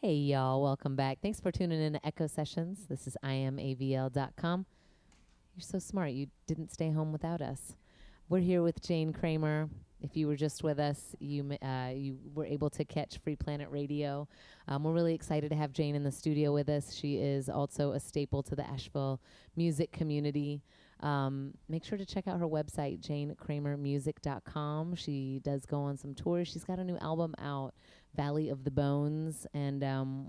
Hey, y'all. Welcome back. Thanks for tuning in to Echo Sessions. This is IamAVL.com. You're so smart. You didn't stay home without us. We're here with Jane Kramer. If you were just with us, you were able to catch Free Planet Radio. We're really excited to have Jane in the studio with us. She is also a staple to the Asheville music community. Make sure to check out her website, janekramermusic.com. She does go on some tours. She's got a new album out, Valley of the Bones, and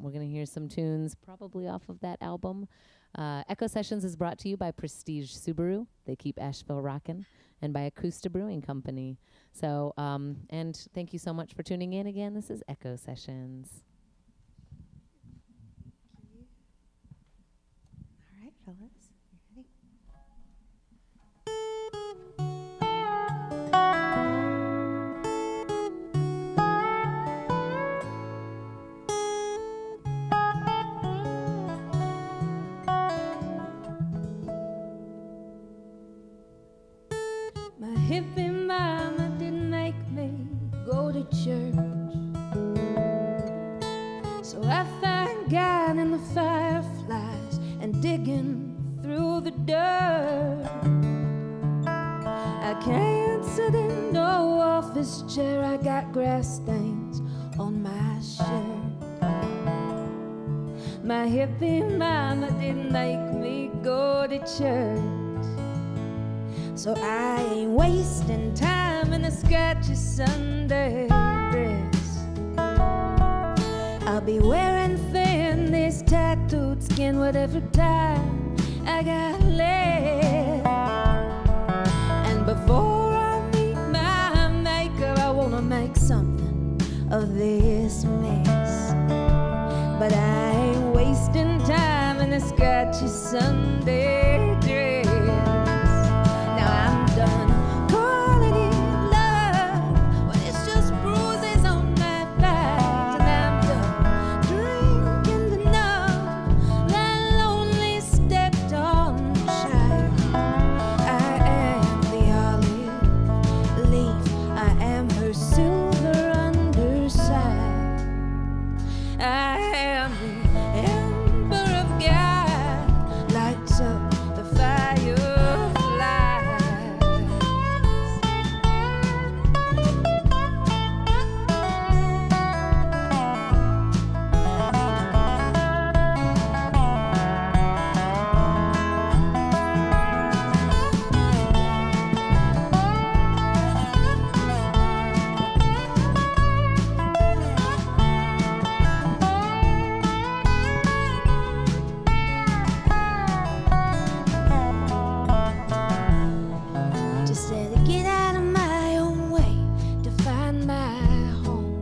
we're going to hear some tunes probably off of that album. Echo Sessions is brought to you by Prestige Subaru. They keep Asheville rockin', and by Acosta Brewing Company. So, and thank you so much for tuning in again. This is Echo Sessions. All right, fellas. You ready? My hippie mama didn't make me go to church, so I find God in the fireflies and digging through the dirt. I can't sit in no office chair, I got grass stains on my shirt. My hippie mama didn't make me go to church, so I ain't wasting time in a sketchy Sunday dress. I'll be wearing thin, this tattooed skin, whatever time I got left. And before I meet my maker, I wanna make something of this mess. But I ain't wasting time in a sketchy Sunday dress. Now I'm done calling it love when it's just bruises on my thighs, and I'm done drinking to numb that lonely stepped on child. I am the olive leaf, I am her silver underside. I am the ember of God, lights up the fireflies. Just had to get out of my own way to find my home.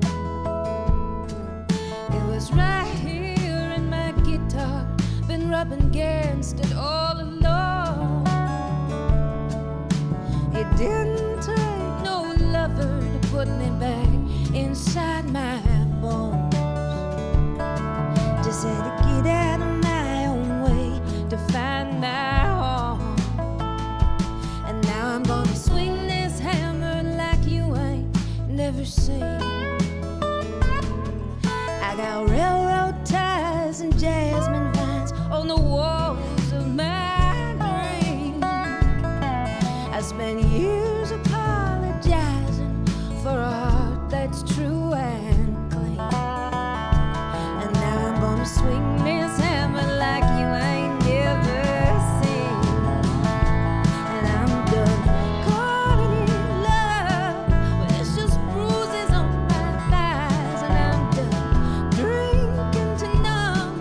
It was right here in my guitar, been rubbing against it all along. It didn't take no lover to put me back inside my bones. Just had to get out of my own way to find my home. And now I'm gonna swing this hammer like you ain't never seen. I got railroad ties and jasmine vines on the walls of my dream. I spent years apologizing for a heart that's true and clean. And now I'm gonna swing this hammer like you ain't never seen. And I'm done calling it love when it's just bruises on my thighs. And I'm done drinking to numb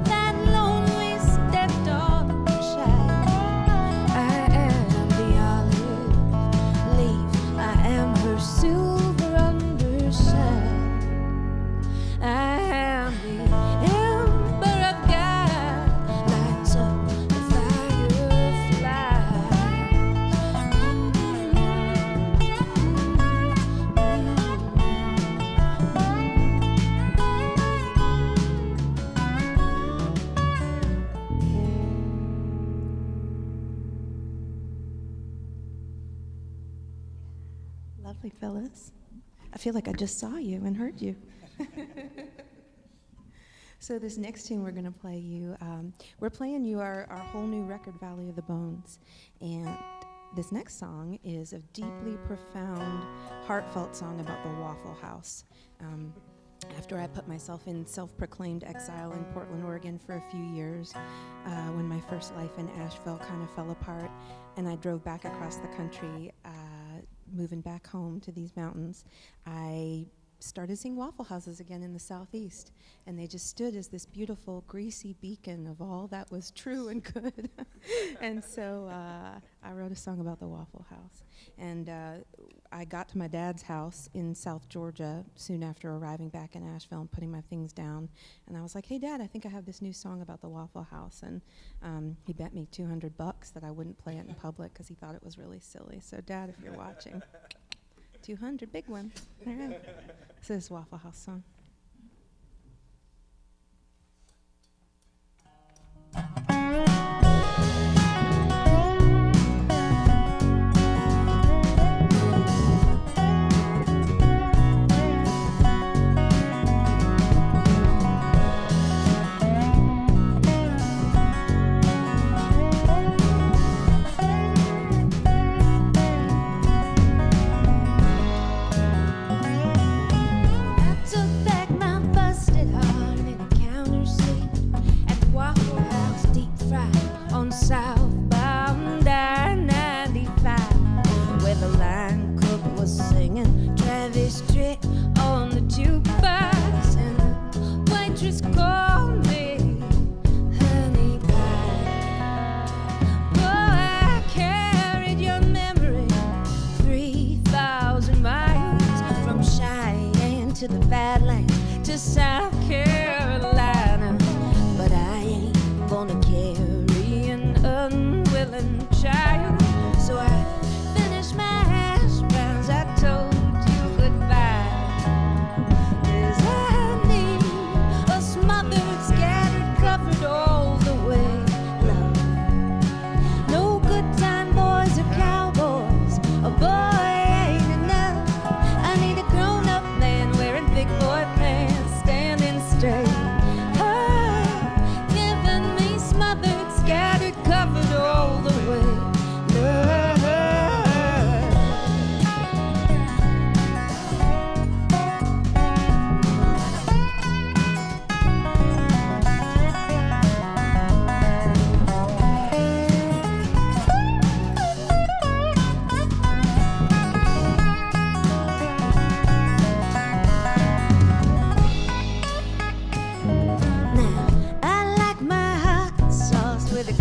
that lonely stepped on child. I am the olive leaf, I am her silver underside. I am the ember of God, lights up the Lovely fellas. I feel like I just saw you and heard you. So this next tune we're going to play you, we're playing you our whole new record, Valley of the Bones. And this next song is a deeply profound, heartfelt song about the Waffle House. After I put myself in self-proclaimed exile in Portland, Oregon for a few years, when my first life in Asheville kind of fell apart, and I drove back across the country, moving back home to these mountains, I started seeing Waffle Houses again in the southeast, and they just stood as this beautiful greasy beacon of all that was true and good. And so I wrote a song about the Waffle House. And I got to my dad's house in South Georgia soon after arriving back in Asheville and putting my things down, and I was like, hey Dad, I think I have this new song about the Waffle House. And he bet me $200 that I wouldn't play it in public because he thought it was really silly. So Dad, if you're watching, 200, big one. All right. So this Waffle House song. To the Badlands, to South Carolina, but I ain't gonna carry an unwilling child. So I finished my hash browns, I told you goodbye. 'Cause I need a smothered, scattered, covered all the way, love. No good time boys or cowboys, a boy.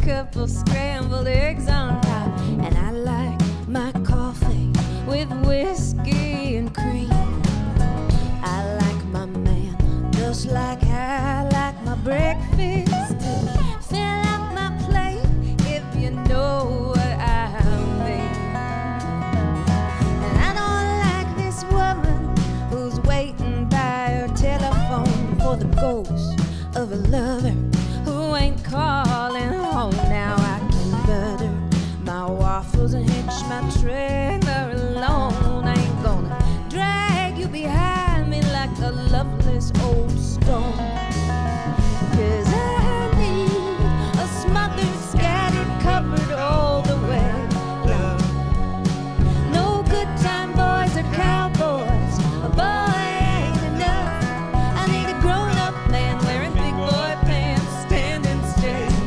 Couple scrambled eggs on top, and I like my coffee with whiskey and cream. I like my man just like I like my breakfast. Fill up my plate if you know what I mean. And I don't like this woman who's waiting by her telephone for the ghost of a lover who ain't calling home. Now I can butter my waffles and hitch my trailer alone. I ain't gonna drag you behind me like a loveless old stone. 'Cause I need a smothered, scattered, covered all the way, love. No good time boys or cowboys, a boy ain't enough. I need a grown-up man wearing big boy pants, standing straight.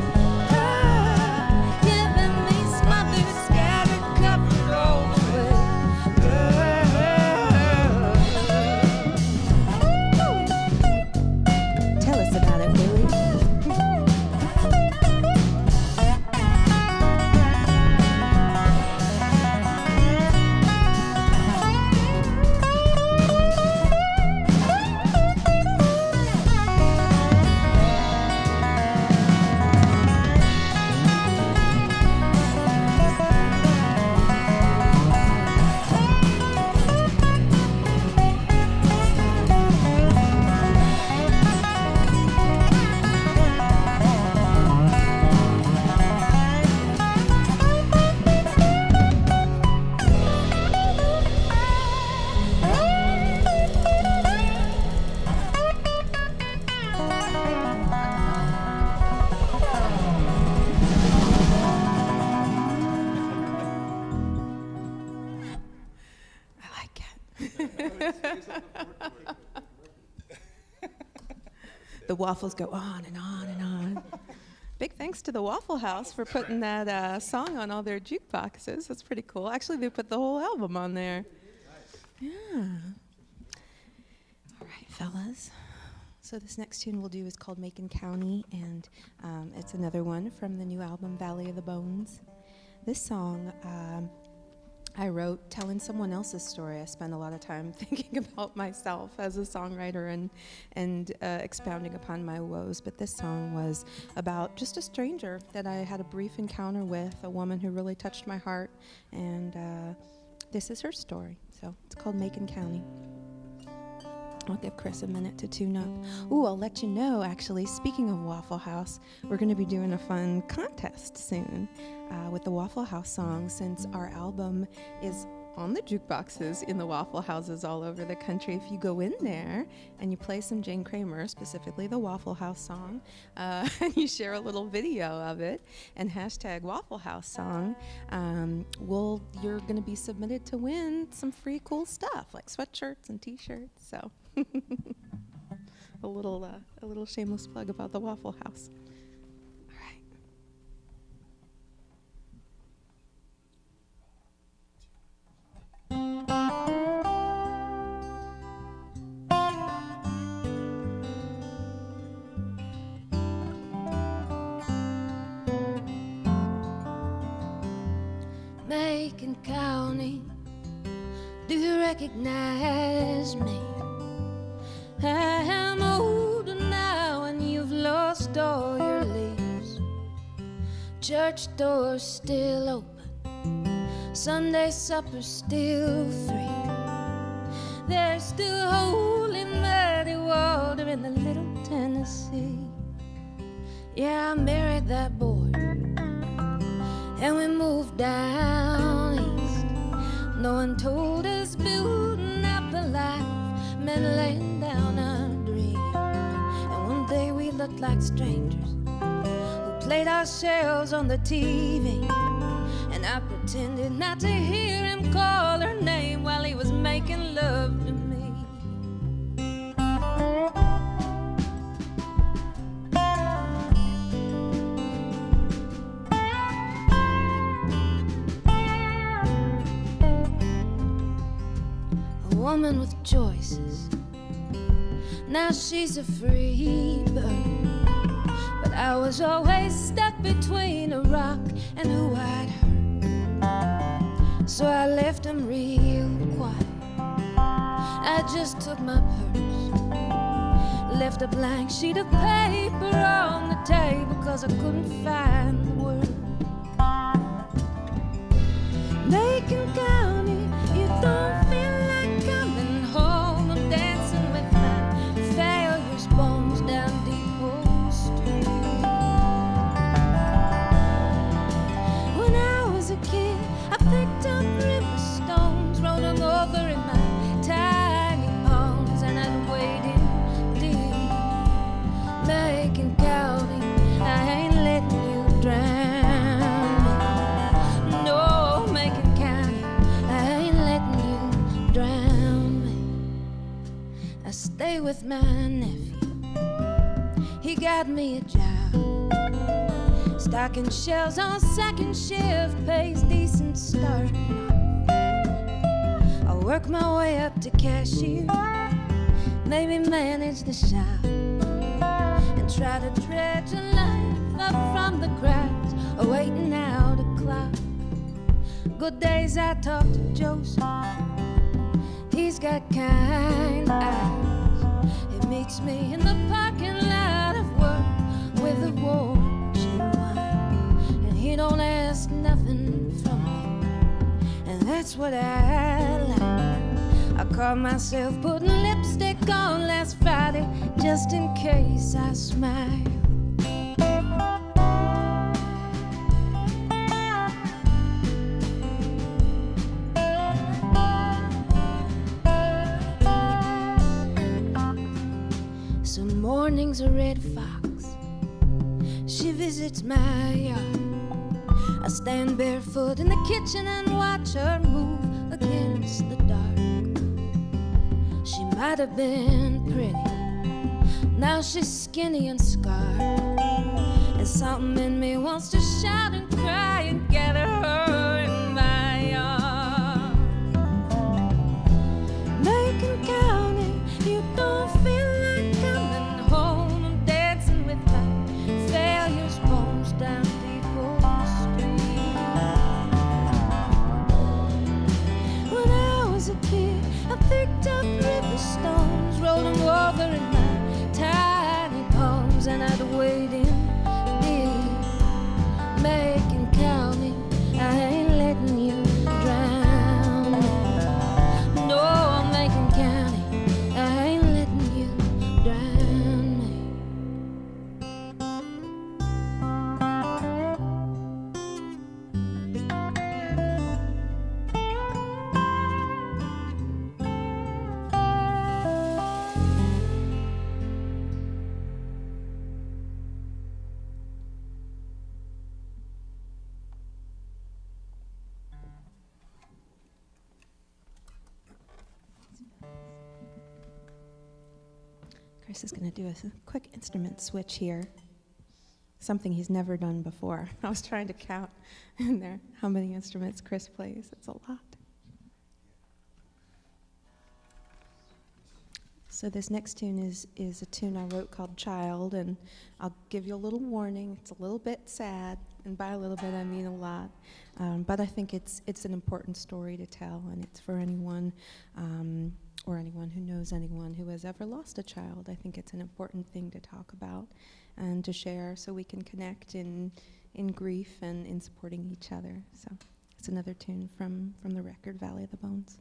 The waffles go on and on and on. Big thanks to the Waffle House for putting that song on all their jukeboxes. That's pretty cool. Actually, they put the whole album on there. Yeah. All right, fellas. So this next tune we'll do is called Macon County, and it's another one from the new album, Valley of the Bones. This song I wrote telling someone else's story. I spent a lot of time thinking about myself as a songwriter and expounding upon my woes. But this song was about just a stranger that I had a brief encounter with, a woman who really touched my heart. And this is her story. So it's called Macon County. I'll give Chris a minute to tune up. Ooh, I'll let you know, actually, speaking of Waffle House, we're going to be doing a fun contest soon with the Waffle House songs, since our album is on the jukeboxes in the Waffle Houses all over the country. If you go in there and you play some Jane Kramer, specifically the Waffle House song, and you share a little video of it and hashtag Waffle House song, you're going to be submitted to win some free cool stuff like sweatshirts and t-shirts. So a little shameless plug about the Waffle House. All right. Macon County, do you recognize me? I am older now and you've lost all your leaves. Church doors still open, Sunday supper's still free. There's still holy muddy water in the little Tennessee. Yeah, I married that boy and we moved down east. No one told us building up a life meant laying down a dream. And one day we looked like strangers who played ourselves on the TV. And I pretended not to hear him call her name while he was making love to me. Woman with choices, now she's a free bird. But I was always stuck between a rock and who I'd hurt. So I left him real quiet. I just took my purse, left a blank sheet of paper on the table, 'cause I couldn't find the word. Macon County, you don't feel like coming home. I'm dancing with my failures, bones down Depot Street. When I was a kid, I picked up river stones, rolled them over in my tiny palms, and I'd wade in deep. Macon County, I ain't letting you drown me. No, Macon County, I ain't letting you drown me. I stay with my nephew, he got me a job, stocking shelves on second shift, pays decent starting off. I work my way up to cashier, maybe manage the shop, and try to dredge a life up from the cracks, waiting out a clock. Good days I talk to Joseph, he's got kind eyes. He meets me in the parking lot of work with a watch and wine, and he don't ask nothing from me, and that's what I like. I caught myself putting lipstick on last Friday just in case I smile. Some mornings a red fox, she visits my yard. I stand barefoot in the kitchen and watch her move against the dark. might have been pretty. Now she's skinny and scarred, and something in me wants to shout and cry and gather her in my arms. Macon County, you don't feel like coming home. I'm dancing with my failures, bones down Depot Street. When I was a kid, I picked up river stones, rolled them over in my tiny palms, and I'd wade in deep. Macon County, I ain't letting you drown me. No, Macon County, I ain't letting you drown me. Chris is going to do a quick instrument switch here. Something he's never done before. I was trying to count in there how many instruments Chris plays. It's a lot. So this next tune is a tune I wrote called Child, and I'll give you a little warning. It's a little bit sad, and by a little bit I mean a lot. But I think it's an important story to tell, and it's for anyone or anyone who knows anyone who has ever lost a child. I think it's an important thing to talk about and to share so we can connect in grief and in supporting each other. So it's another tune from the record Valley of the Bones.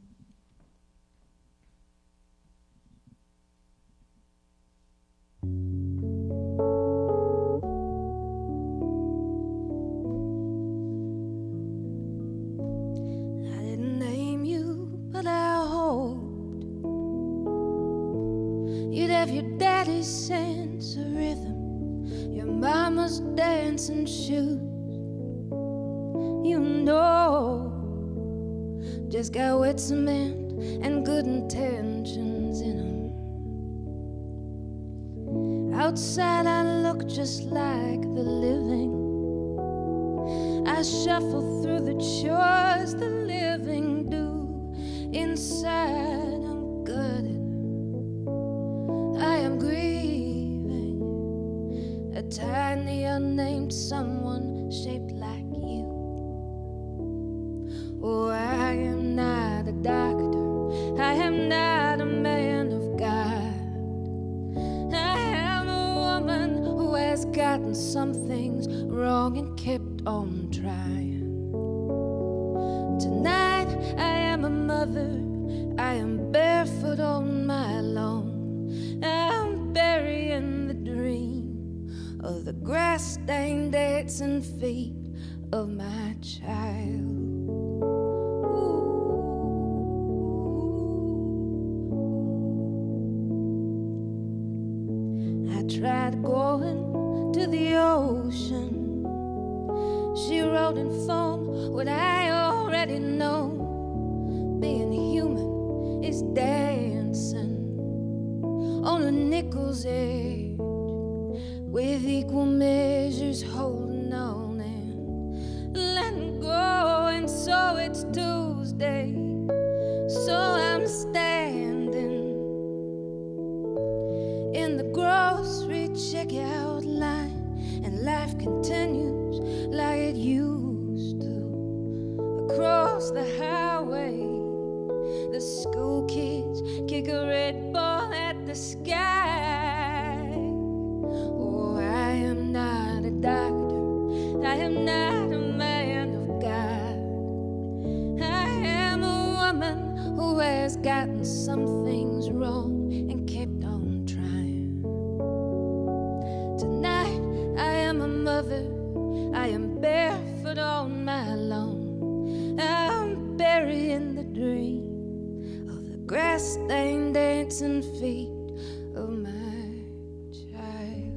I didn't name you, but I hoped you'd have your daddy's sense of rhythm, your mama's dancing shoes. You know, just got wet cement and good intentions in 'em. Outside I look just like the living. I shuffle through the chores the living do. Inside I'm gutted, I am grieving a tiny unnamed someone shaped like you. Oh, I am not a doctor, I am not a man of God. I am a woman who has gotten some things wrong and kept on trying. Tonight I am a mother, I am barefoot on my lawn. I'm burying the dream of the grass-stained dancing feet of my child. I tried going to the ocean. She wrote in foam what I already know. Being human is dancing on a nickel's edge, with equal measures holding on and letting go. And so it's Tuesday, so I'm standing in the grocery checkout line, and life continues like it used to. Across the highway, the school kids kick a red ball at the sky. Oh, I am not a doctor, I am not a man of God. I am a woman who has gotten some things wrong and kept on trying. Tonight I am a mother, I am barefoot on my lawn. I'm burying the dream of the grass-stained dancing feet of my child.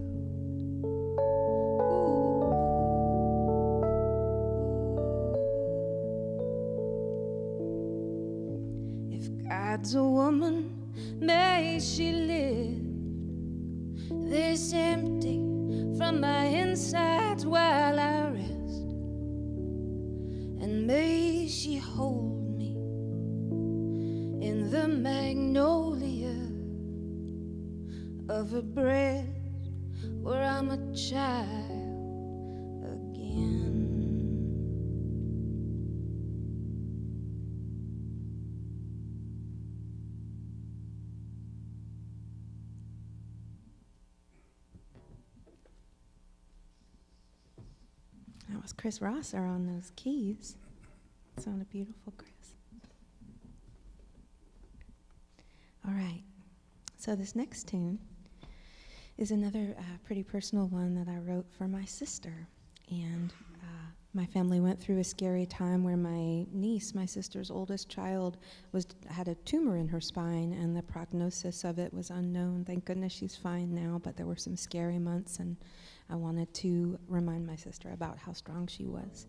If God's a woman May she live this empty from my insides while I rest, and may she hold me in the magnolia of her breast where I'm a child again. That was Chris Rosser on those keys. Sounded beautiful, Chris. All right. So this next tune is another pretty personal one that I wrote for my sister. And my family went through a scary time where my niece, my sister's oldest child, had a tumor in her spine, and the prognosis of it was unknown. Thank goodness she's fine now, but there were some scary months, and I wanted to remind my sister about how strong she was.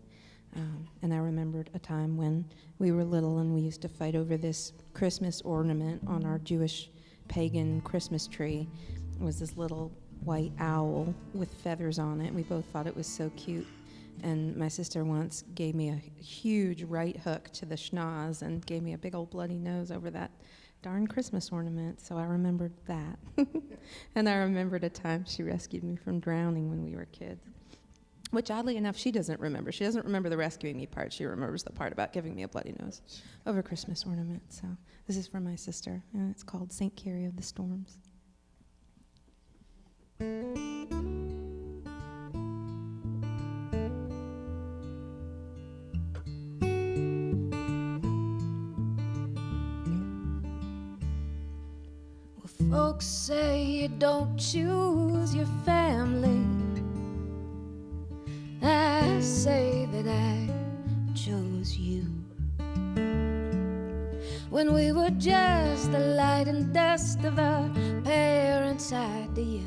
And I remembered a time when we were little and we used to fight over this Christmas ornament on our Jewish pagan Christmas tree. It was this little white owl with feathers on it. We both thought it was so cute. And my sister once gave me a huge right hook to the schnoz and gave me a big old bloody nose over that darn Christmas ornament. So I remembered that. And I remembered a time she rescued me from drowning when we were kids. Which, oddly enough, she doesn't remember. She doesn't remember the rescuing me part. She remembers the part about giving me a bloody nose over Christmas ornament. So this is for my sister, and it's called St. Carrie of the Storms. Well, folks say you don't choose your family. I say that I chose you. When we were just the light and dust of our parents' idea,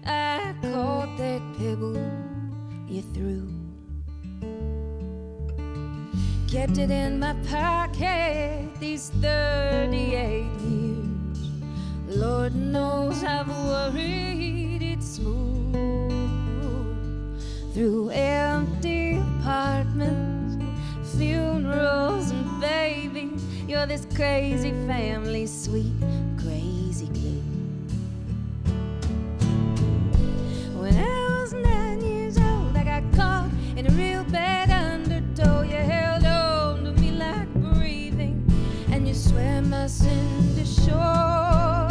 I caught that pebble you threw, kept it in my pocket these 38 years. Lord knows I've worried it smooth through empty apartments, funerals, and baby, you're this crazy family, sweet, crazy glue. When I was 9 years old, I got caught in a real bad undertow. You held on to me like breathing, and you swam us into shore.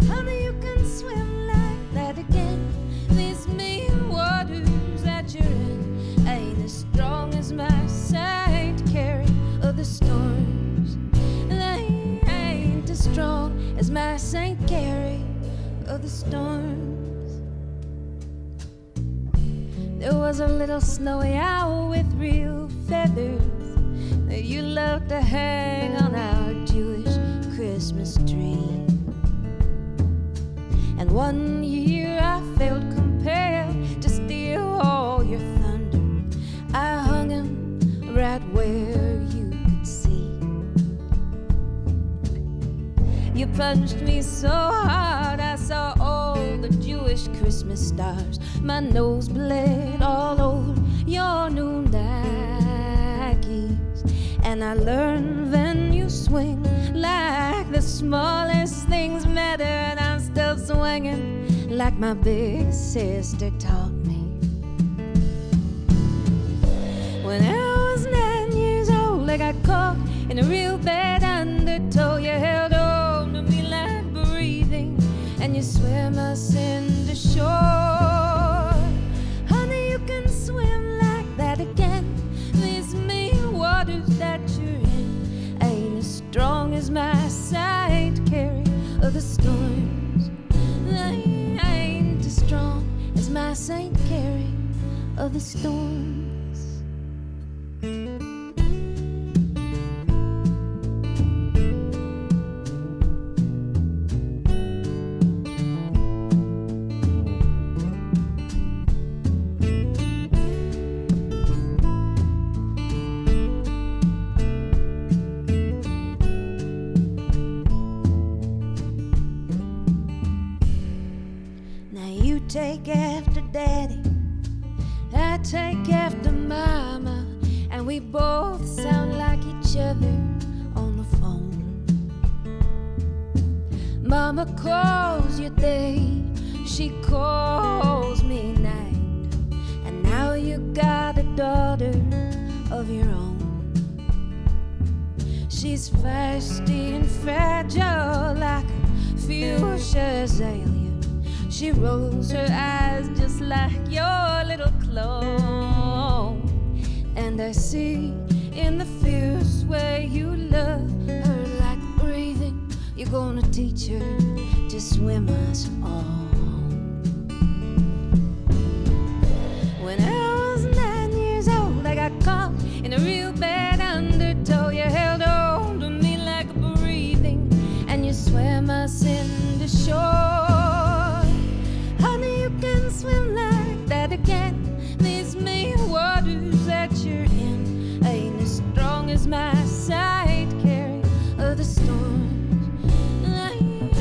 Honey, you can swim like that again. These mean waters that you're in ain't as strong as my Saint Carrie of the storms. They ain't as strong as my Saint Carrie of the storms. There was a little snowy owl with real feathers that you loved to hang on our Jewish Christmas tree. And one year I felt compelled to steal all your thunder. I hung him right where you could see. You punched me so hard I saw all the Jewish Christmas stars. My nose bled all over your new Nikes. And I learned when you swing like the smallest things matter, and I'm still swinging like my big sister taught me. When I was 9 years old, I got caught in a real bad undertow. You held on to me like breathing, and you swam us into shore. Honey, you can swim like that again. These mean waters that you're in ain't as strong as my Saint Carrie of the storms. They ain't as strong as my Saint Carrie of the storms. take after Daddy, I take after Mama, and we both sound like each other on the phone. Mama calls you day, she calls me night, and now you got a daughter of your own. She's feisty and fragile like a fuchsia azalea. She rolls her eyes just like your little clone. And I see in the fierce way you love her like breathing, you're gonna teach her to swim us all. When I was 9 years old, I got caught in a real bad undertow. You held on to me like breathing, and you swam us into shore. Honey, you can swim like that again. These mean waters that you're in ain't as strong as my side carry of the storms. I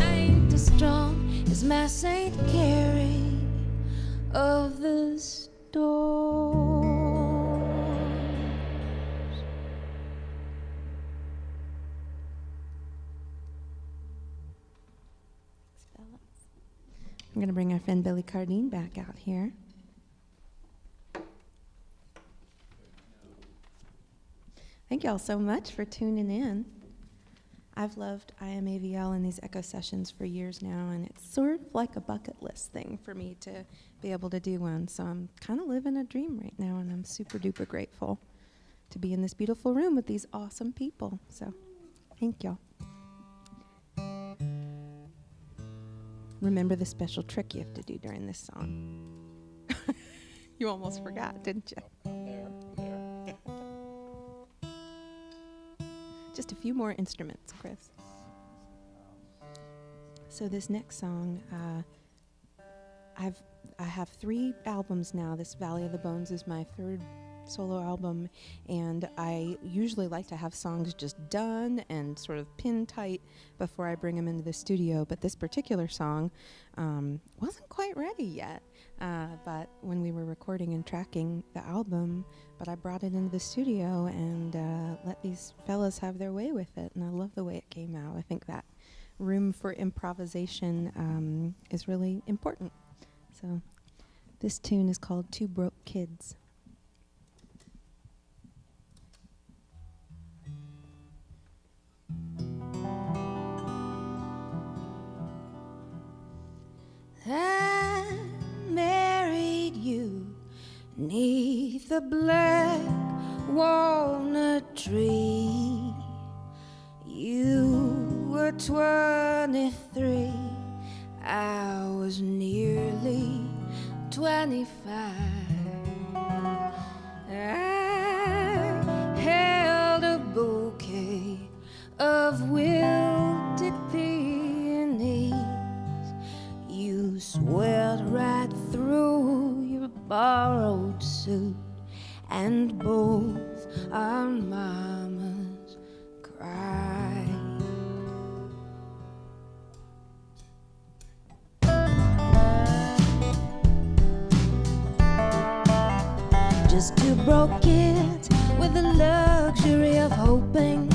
ain't as strong as my Saint Carrie of the storms. I'm going to bring our friend Billy Cardine back out here. Thank you all so much for tuning in. I've loved IMAVL and these echo sessions for years now, and it's sort of like a bucket list thing for me to be able to do one. So I'm kind of living a dream right now, and I'm super duper grateful to be in this beautiful room with these awesome people. So thank y'all. Remember the special trick you have to do during this song. You almost forgot, didn't you? There. Just a few more instruments, Chris. So this next song, I have 3 albums now. This Valley of the Bones is my 3rd solo album, and I usually like to have songs just done and sort of pin tight before I bring them into the studio, but this particular song wasn't quite ready yet. But when we were recording and tracking the album, but I brought it into the studio and let these fellas have their way with it, and I love the way it came out. I think that room for improvisation is really important. So this tune is called Two Broke Kids. I married you 'neath the black walnut tree. You were 23, I was nearly 25. I held a bouquet of wilted peonies. You swelled right through your borrowed suit, and both our mamas cried. Just 2 broke kids with the luxury of hoping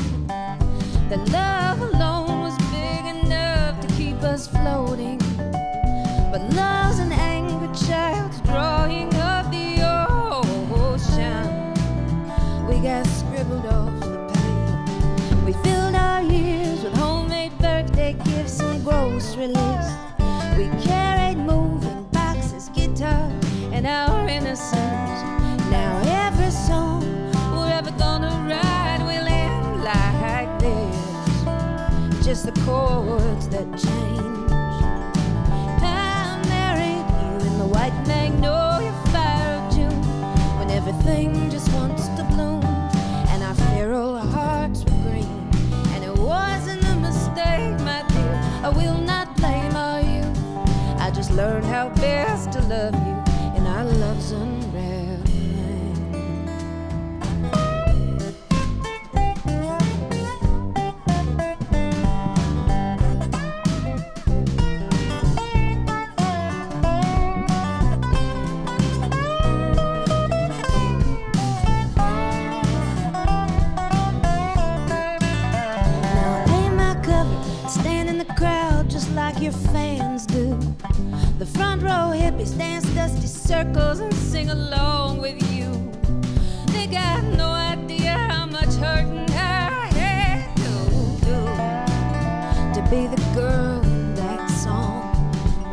that love alone was big enough to keep us floating. But love's an angry child drawing up the ocean. We got scribbled off the page. We filled our years with homemade birthday gifts and grocery lists. We carried moving boxes, guitar, and our innocence. Now every song we're ever gonna write will end like this. Just the chords that change. The white magnolia fire of June, when everything just wants to bloom, and our feral hearts were green. And it wasn't a mistake, my dear, I will not blame our youth. I just learned how best to love you in our love's unraveling. your fans do. The front row hippies dance dusty circles and sing along with you. They got no idea how much hurting I had to be the girl in that song.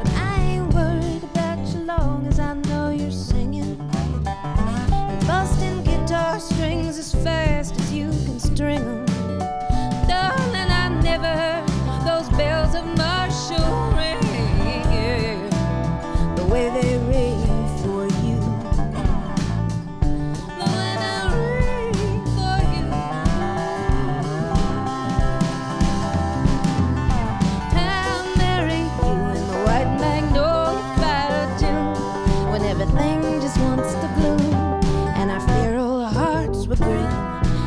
But I ain't worried about you long as I know you're singing and busting guitar strings as fast as you can string them. Darling, I never heard those bells of Marshall ring the way they ring for you. The way they ring for you. I'll marry you in the white magnolia fire June, when everything just wants to bloom and our feral hearts were green.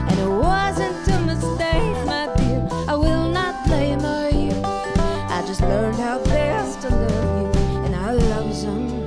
And it wasn't a mistake, my dear. I will not blame you. I just learned how best to love you, and our love's unraveling.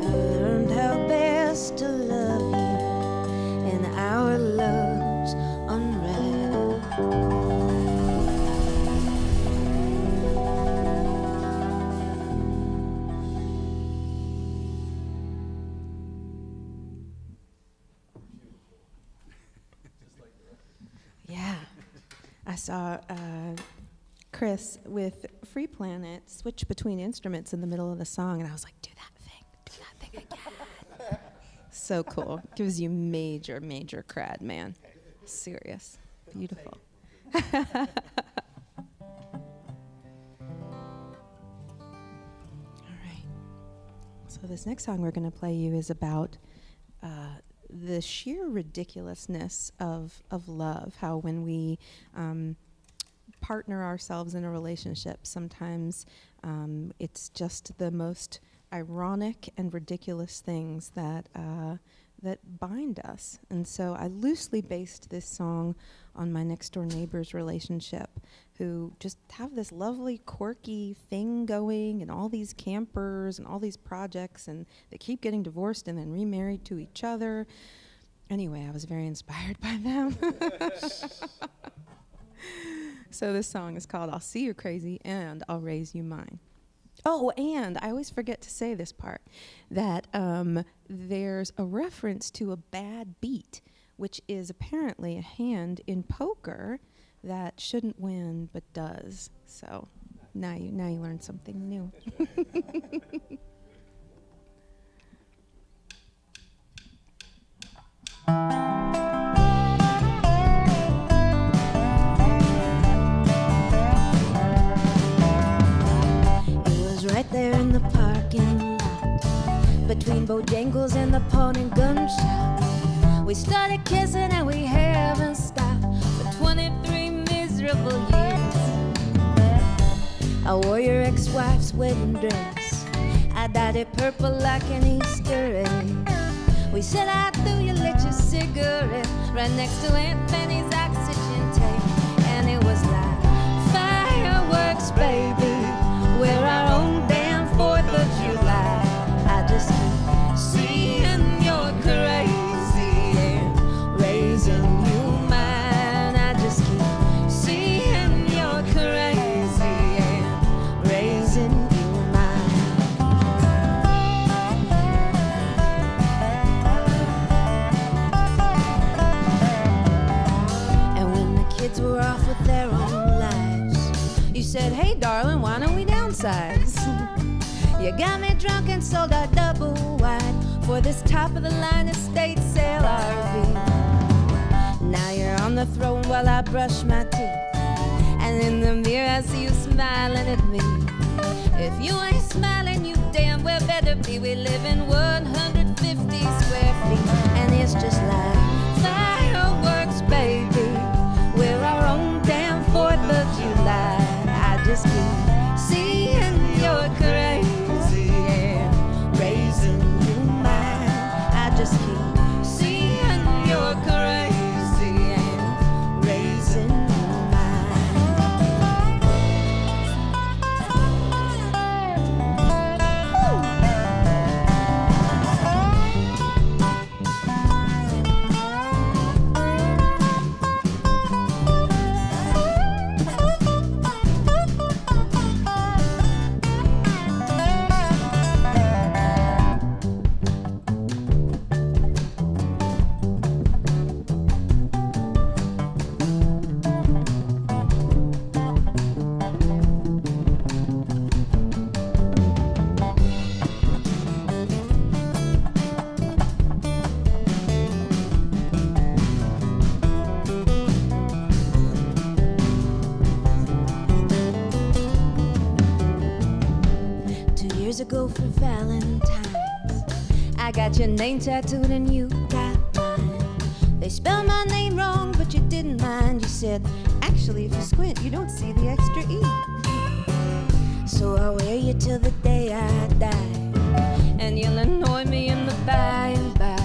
I learned how best to love you, and our love's unraveling. Yeah. I saw Chris with Free Planet switch between instruments in the middle of the song, and I was like, do that thing again. So cool. Gives you major, major cred, man. Serious. Beautiful. All right. So this next song we're going to play you is about the sheer ridiculousness of love. How when we partner ourselves in a relationship, sometimes it's just the most ironic and ridiculous things that bind us. And so I loosely based this song on my next door neighbor's relationship, who just have this lovely quirky thing going and all these campers and all these projects, and they keep getting divorced and then remarried to each other. Anyway, I was very inspired by them. So this song is called I'll See You Crazy and I'll Raise You Mine. Oh, and I always forget to say this part, that there's a reference to a bad beat, which is apparently a hand in poker that shouldn't win but does. So now you learned something new. Right there in the parking lot, between Bojangles and the pawn and gun shop, we started kissing and we haven't stopped for 23 miserable years. I wore your ex-wife's wedding dress, I dyed it purple like an Easter egg. We said I do, you lit your cigarette right next to Aunt Fanny's oxygen tank, and it was like fireworks, baby. We're our own damn 4th of July. I just keep seeing you're crazy and raising you mine. I just keep seeing you're crazy and raising you mine. And when the kids were off with their own lives, you said, hey darling, why don't we downsize? You got me drunk and sold our double wide for this top of the line estate sale RV. Now you're on the throne while I brush my teeth, and in the mirror I see you smiling at me. If you ain't smiling, you damn well better be. We live in 150 square feet, and it's just like fireworks, baby. We're our own damn 4th of July. I just keep seeing you're crazy and raising you mine. I just keep seeing for Valentine's. I got your name tattooed and you got mine. They spelled my name wrong, but you didn't mind. You said, actually, if you squint, you don't see the extra E. So I'll wear you till the day I die, and you'll annoy me in the by and by.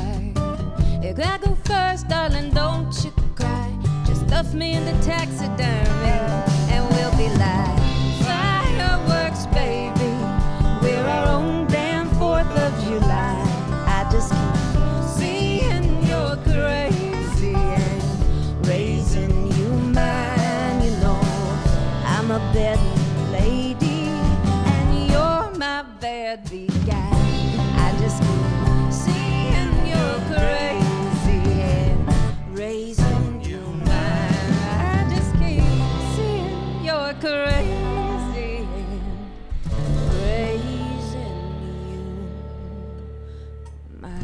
If I go first, darling, don't you cry. Just stuff me in the taxidermy, and we'll be like fireworks, baby. We're our own damn 4th of July. I just keep seeing you're crazy and raising you mine. You know I'm a bad lady and you're my bad beat guy. I just keep seeing you're crazy and raising you mine. I just keep seeing you're crazy and raising you mine.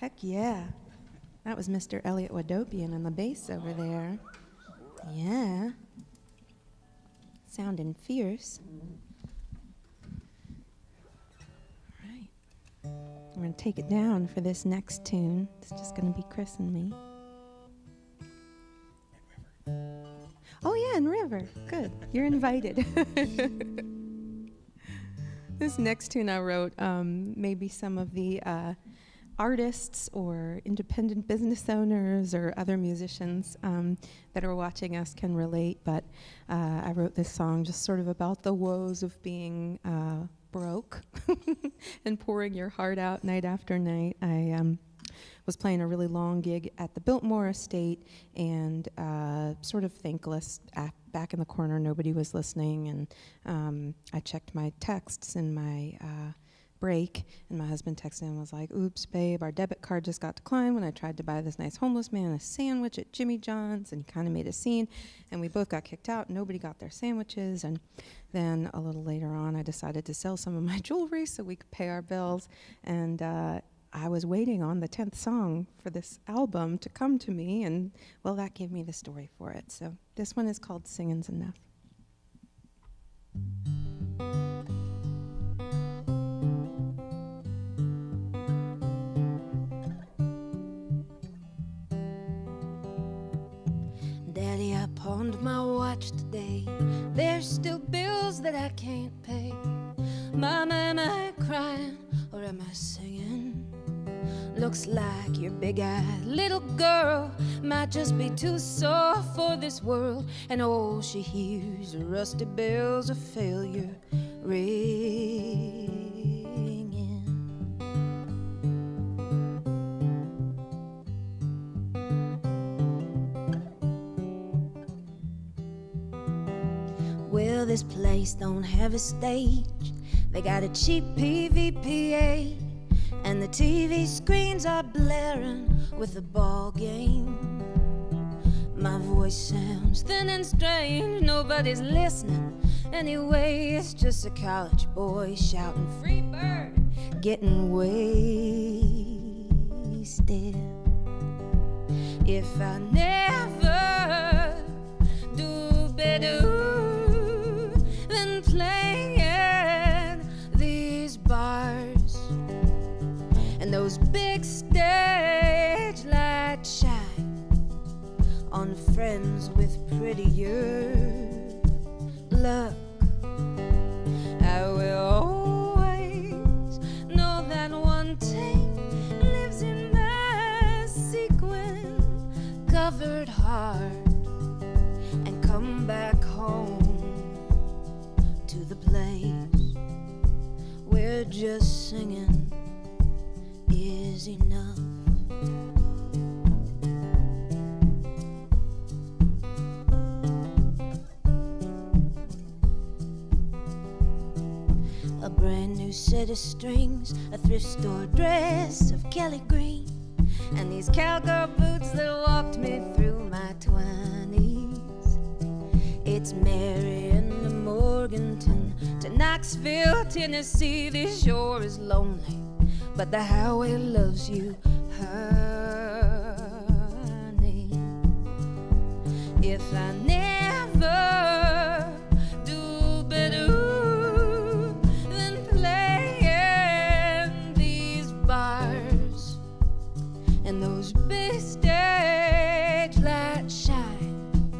Heck yeah. That was Mr. Eliot Wadopian on the bass over there. Yeah. Sounding fierce. Right. We're going to take it down for this next tune. It's just going to be Chris and me. Oh, yeah, and River. Good. You're invited. This next tune I wrote, maybe some of the artists or independent business owners or other musicians that are watching us can relate, but I wrote this song just sort of about the woes of being broke and pouring your heart out night after night. I was playing a really long gig at the Biltmore estate and sort of thankless back in the corner. Nobody was listening, and I checked my texts in my break, and my husband texted and was like, oops, babe, our debit card just got declined when I tried to buy this nice homeless man a sandwich at Jimmy John's, and he kind of made a scene, and we both got kicked out. Nobody got their sandwiches, and then a little later on, I decided to sell some of my jewelry so we could pay our bills, and I was waiting on the 10th song for this album to come to me, and, well, that gave me the story for it. So this one is called Singin's Enough. Daddy, I pawned my watch today. There's still bills that I can't pay. Mama, am I crying or am I singing? Looks like your big-eyed little girl might just be too sore for this world, and all she hears are rusty bells of failure ringing. Well, this place don't have a stage. They got a cheap PVPA, and the TV screens are blaring with the ball game. My voice sounds thin and strange, nobody's listening. Anyway, it's just a college boy shouting free bird, getting wasted. If I never do better than playing these bars and those big stage lights shine on friends with prettier luck, I will always know that one thing lives in my sequin covered heart and come back home to the place where just singing is enough. A brand new set of strings, a thrift store dress of Kelly green, and these cowgirl boots that walked me through my 20s. It's Marion to Morganton to Knoxville, Tennessee. This shore is lonely, but the highway loves you, honey. if I never do better than playing these bars and those big stage lights shine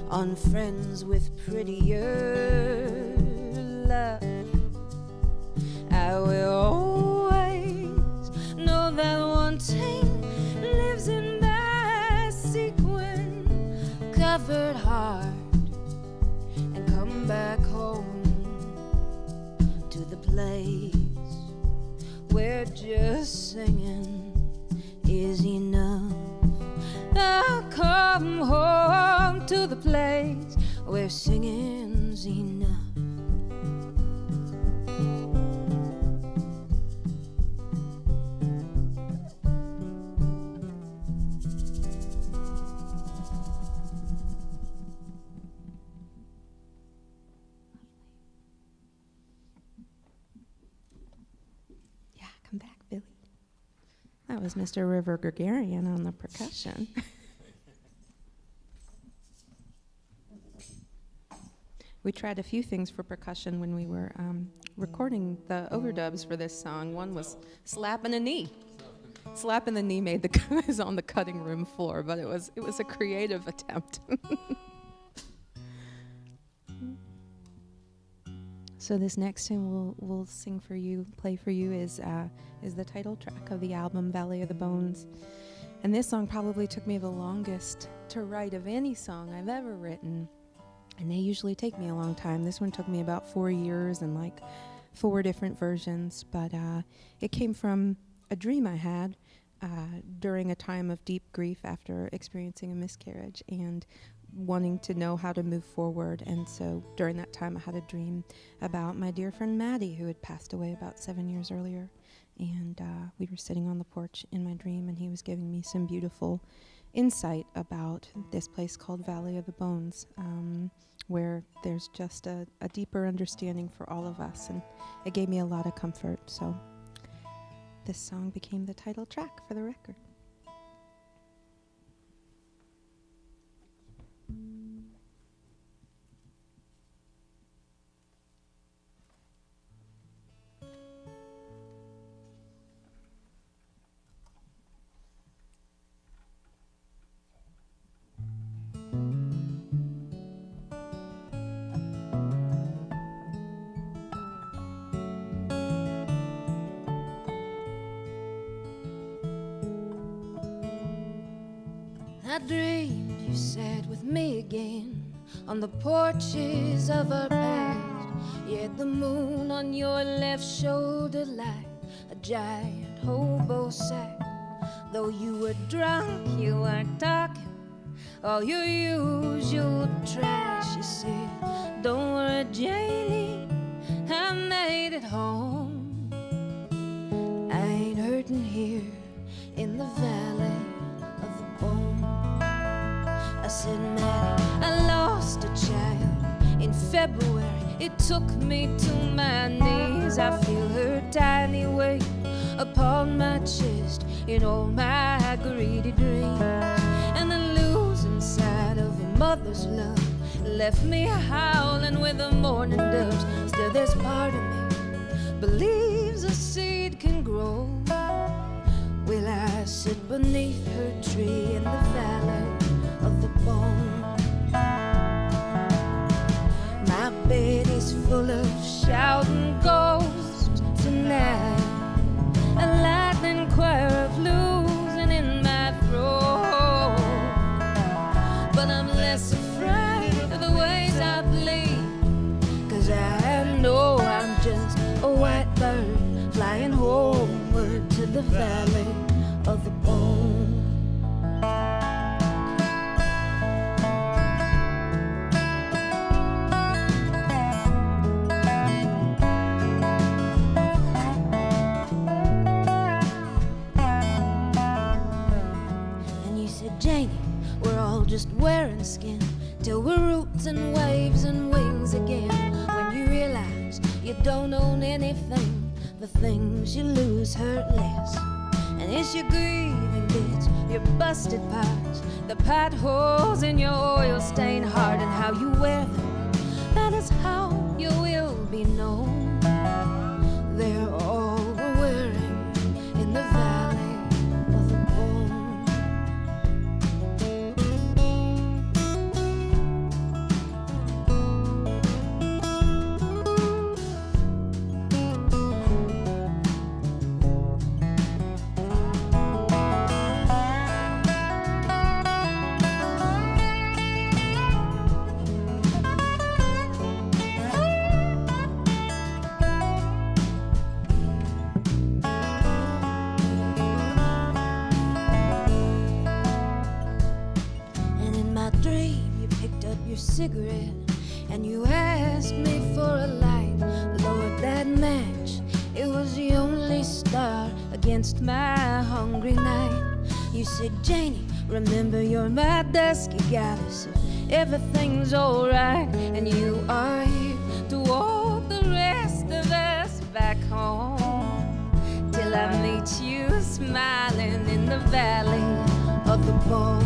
on friends with prettier love. I will always know that one thing lives in my sequin covered heart and come back home to the place where just singing is enough. I'll come home to the place where singing's enough. Yeah, come back, Billy. That was Mr. River Gregarian on the percussion. We tried a few things for percussion when we were recording the overdubs for this song. One was slapping a knee. Slapping the knee made the guys on the cutting room floor, but it was a creative attempt. So this next tune we'll sing for you, play for you, is the title track of the album, Valley of the Bones. And this song probably took me the longest to write of any song I've ever written. And they usually take me a long time. This one took me about 4 years and like 4 different versions. But it came from a dream I had during a time of deep grief after experiencing a miscarriage and wanting to know how to move forward. And so during that time, I had a dream about my dear friend Maddie, who had passed away about 7 years earlier. And we were sitting on the porch in my dream, and he was giving me some beautiful insight about this place called Valley of the Bones, where there's just a deeper understanding for all of us, and it gave me a lot of comfort. So this song became the title track for the record. I dreamed you sat with me again on the porches of our past. Yet the moon on your left shoulder like a giant hobo sack. Though you were drunk, you weren't talking all your usual trash. You said, don't worry, Janie, I made it home. I ain't hurting here in the valley of the bone. I said, Maddie, I lost a child in February. It took me to my knees. I feel her tiny weight upon my chest in all my greedy dreams. And the losing sight of a mother's love left me howling with the morning doves. Still there's part of me believes a seed can grow. Will I sit beneath her tree in the valley of the bone? My bed is full of shouting ghosts tonight. A lightning choir of losing in my throat. But I'm less afraid of the ways I bleed, 'cause I know I'm just a white bird flying homeward to the valley of the bone. And you said, Janie, we're all just wearing skin till we're roots and waves and wings again. When you realize you don't own anything, the things you lose hurt less. And it's your grieving bits, your busted parts the potholes in your oil-stained heart and how you wear them. That is how you will be known. They're all we're wearing in the valley of the bone. Cigarette and you asked me for a light. Lord, that match, it was the only star against my hungry night. You said, Janie, remember you're my dusky goddess if everything's alright. And you are here to walk the rest of us back home till I meet you smiling in the valley of the bone.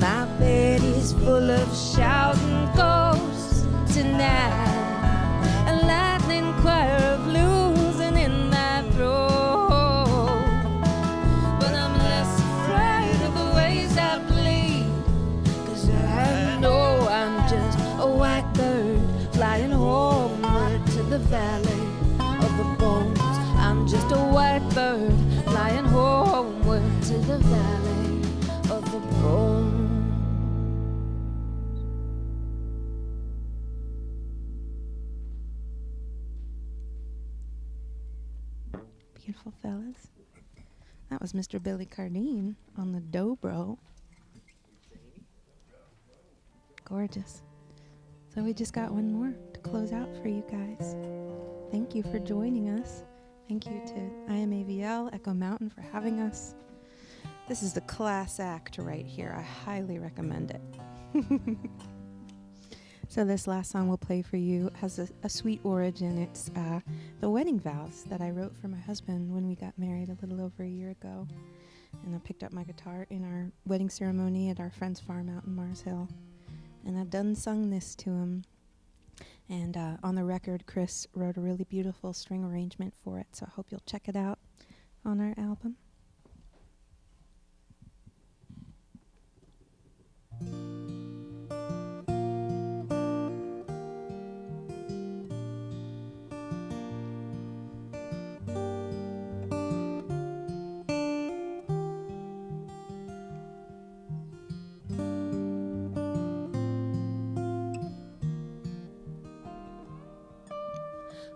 My bed is full of shouting ghosts tonight, a lightning choir of losing in my throat. But I'm less afraid of the ways I bleed, 'cause I know I'm just a white bird flying homeward to the valley of the bones. I'm just a white bird flying homeward to the valley of the bones. Beautiful fellas. That was Mr. Billy Cardine on the dobro. Gorgeous. So we just got one more to close out for you guys. Thank you for joining us. Thank you to IMAVL, Echo Mountain for having us. This is the class act right here. I highly recommend it. So this last song we'll play for you has a sweet origin. It's the wedding vows that I wrote for my husband when we got married a little over a year ago. And I picked up my guitar in our wedding ceremony at our friend's farm out in Mars Hill. And I done sung this to him. And on the record, Chris wrote a really beautiful string arrangement for it. So I hope you'll check it out on our album.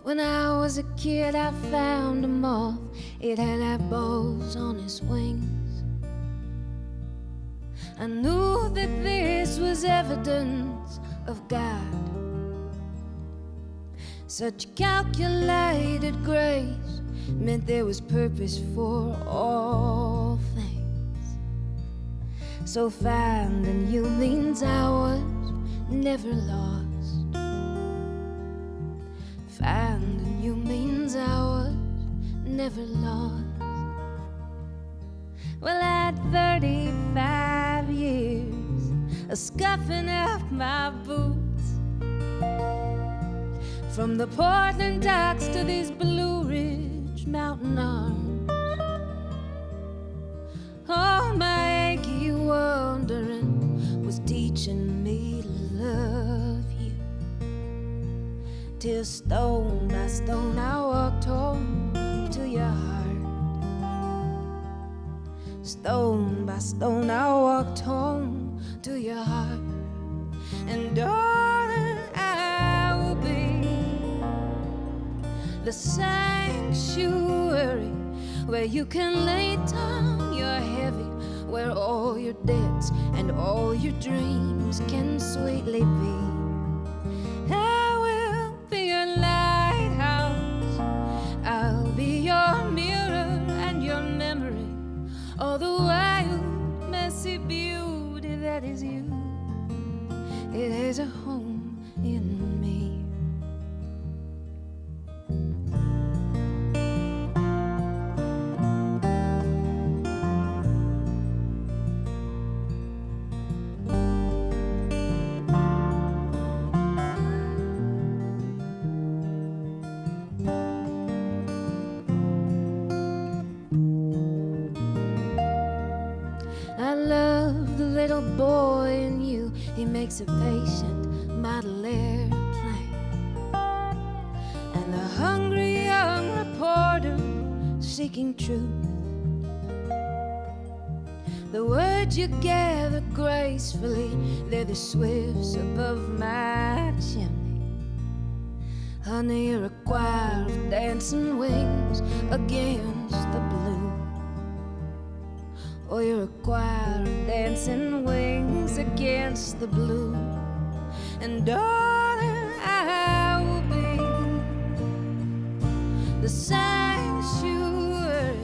When I was a kid, I found a moth. It had apples on its wings. I knew that this was evidence of God. Such calculated grace meant there was purpose for all things. So finding you means I was never lost. Finding you means I was never lost. Well, at 35 years of scuffing up my boots, from the Portland docks to these Blue Ridge mountain arms, all my achy wandering was teaching me to love you. Till stone by stone I walked home to your heart. Stone by stone I walked home to your heart. And darling, I will be the sanctuary where you can lay down your heavy, where all your debts and all your dreams can sweetly be. I will be your lighthouse, I'll be your mirror and your memory, all the wild, messy beauty that is you. It has a home in me. makes a patient model airplane, and the hungry young reporter seeking truth. The words you gather gracefully, they're the swifts above my chimney. Honey, you're a choir of dancing wings against the blue. Oh, you're a choir of dancing wings against the blue. And darling, I will be the sanctuary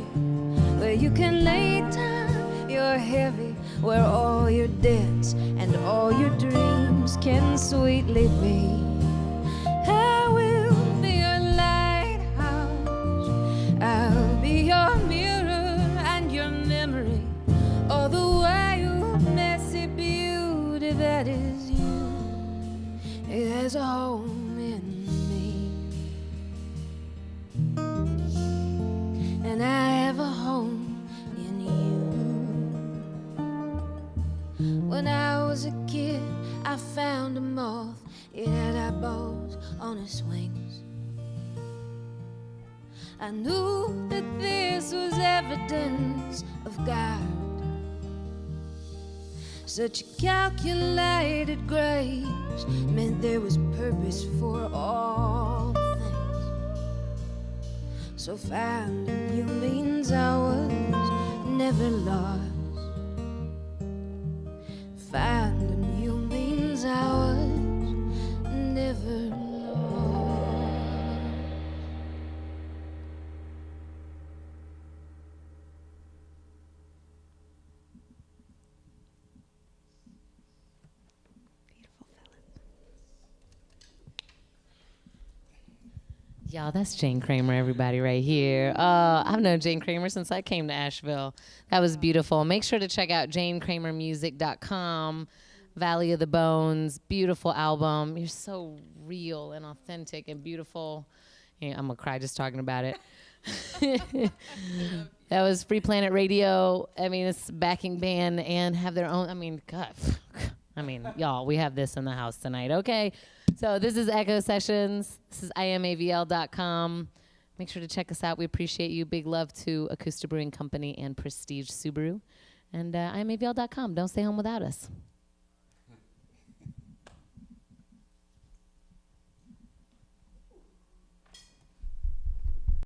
where you can lay down your heavy, where all your debts and all your dreams can sweetly be. I will be your lighthouse, I'll be your mirror and your memory, all the wild, messy beauty that is you. It has a home in me, and I have a home in you. When I was a kid, I found a moth. It had eyeballs on its wings. I knew that this was evidence of God. Such calculated grace meant there was purpose for all things. So finding you means I was never lost. Finding you means I was never lost. Beautiful Phyllis. Y'all, that's Jane Kramer, everybody, right here. I've known Jane Kramer since I came to Asheville. That was beautiful. Make sure to check out janekramermusic.com. Valley of the Bones, beautiful album. You're so real and authentic and beautiful. Yeah, I'm going to cry just talking about it. That was Free Planet Radio. I mean, it's backing band and have their own, I mean, God. I mean, y'all, we have this in the house tonight. Okay. So this is Echo Sessions. This is IamAVL.com. Make sure to check us out. We appreciate you. Big love to Acoustic Brewing Company and Prestige Subaru. And IamAVL.com. Don't stay home without us.